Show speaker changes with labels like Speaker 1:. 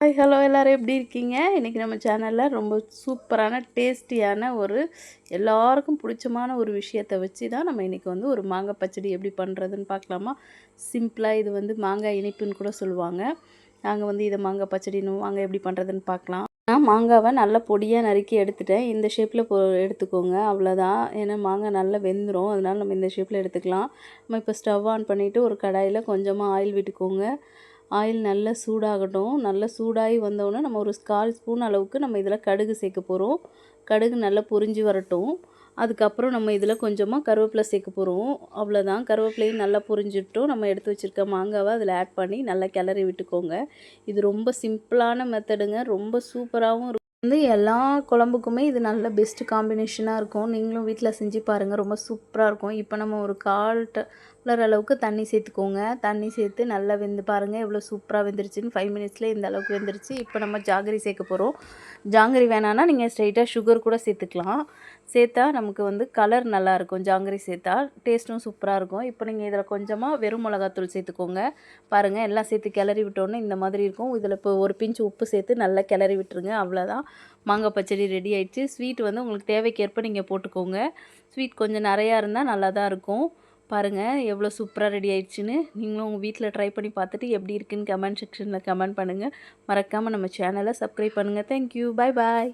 Speaker 1: Hi hello எல்லோரும் எப்படி இருக்கீங்க? இன்றைக்கி நம்ம சேனலில் ரொம்ப சூப்பரான டேஸ்டியான எல்லாருக்கும் பிடிச்சமான ஒரு விஷயத்தை வச்சு தான் நம்ம இன்றைக்கி ஒரு மாங்காய் பச்சடி எப்படி பண்ணுறதுன்னு பார்க்கலாமா? சிம்பிளாக இது மாங்காய் இனிப்புன்னு கூட சொல்லுவாங்க. நாங்கள் இதை மாங்காய் பச்சடின்னு வாங்க எப்படி பண்ணுறதுன்னு பார்க்கலாம். நான் மாங்காவை நல்லா பொடியாக நறுக்கி எடுத்துட்டேன். இந்த ஷேப்பில் எடுத்துக்கோங்க, அவ்வளோதான். ஏன்னா மாங்காய் நல்லா வெந்துடும், அதனால் நம்ம இந்த ஷேப்பில் எடுத்துக்கலாம். நம்ம இப்போ ஸ்டவ் ஆன் பண்ணிவிட்டு ஒரு கடாயில் கொஞ்சமாக ஆயில் விட்டுக்கோங்க. ஆயில் நல்லா சூடாகட்டும். நல்லா சூடாகி வந்தோடனே நம்ம ஒரு 1/4 ஸ்பூன் அளவுக்கு நம்ம இதில் கடுகு சேர்க்க போகிறோம். கடுகு நல்லா பொரிஞ்சு வரட்டும். அதுக்கப்புறம் நம்ம இதில் கொஞ்சமாக கருவேப்பிலை சேர்க்க போகிறோம். அவ்வளோதான். கருவேப்பிலையும் நல்லா பொரிஞ்சிட்டோம். நம்ம எடுத்து வச்சுருக்க மாங்காவை அதில் ஆட் பண்ணி நல்லா கிளறி விட்டுக்கோங்க. இது ரொம்ப சிம்பிளான மெத்தடுங்க. ரொம்ப சூப்பராகவும் இருக்கும். எல்லா குழம்புக்குமே இது நல்ல பெஸ்ட்டு காம்பினேஷனாக இருக்கும். நீங்களும் வீட்டில் செஞ்சு பாருங்கள், ரொம்ப சூப்பராக இருக்கும். இப்போ நம்ம ஒரு 1/4 டம்ளர் அளவுக்கு தண்ணி சேர்த்துக்கோங்க. தண்ணி சேர்த்து நல்லா வெந்து பாருங்கள் எவ்வளோ சூப்பராக வெந்துருச்சுன்னு. 5 மினிட்ஸ்லேயே இந்த அளவுக்கு வெந்துருச்சு. இப்போ நம்ம ஜாகரி சேர்க்க போகிறோம். ஜாங்கரி வேணான்னா நீங்கள் ஸ்ட்ரைட்டாக சுகர் கூட சேர்த்துக்கலாம். சேர்த்தா நமக்கு கலர் நல்லாயிருக்கும். ஜாங்கரி சேர்த்தா டேஸ்ட்டும் சூப்பராக இருக்கும். இப்போ நீங்கள் இதில் கொஞ்சமாக வெறும் மிளகாத்தூள் சேர்த்துக்கோங்க. பாருங்கள் எல்லாம் சேர்த்து கிளறி விட்டோன்னே இந்த மாதிரி இருக்கும். இதில் இப்போ ஒரு பிஞ்ச் உப்பு சேர்த்து நல்லா கிளறி விட்டுருங்க. அவ்வளோதான், மாங்காய் பச்சடி ரெடி ஆயிடுச்சு. ஸ்வீட் உங்களுக்கு தேவைக்கேற்ப நீங்கள் போட்டுக்கோங்க. ஸ்வீட் கொஞ்சம் நிறையா இருந்தால் நல்லா தான் இருக்கும். பாருங்கள் எவ்வளோ சூப்பராக ரெடி ஆயிடுச்சுன்னு. நீங்களும் உங்கள் வீட்டில் ட்ரை பண்ணி பார்த்துட்டு எப்படி இருக்குன்னு கமெண்ட் செக்ஷனில் கமெண்ட் பண்ணுங்கள். மறக்காமல் நம்ம சேனலை சப்ஸ்கிரைப் பண்ணுங்கள். தேங்க்யூ, பாய் பாய்.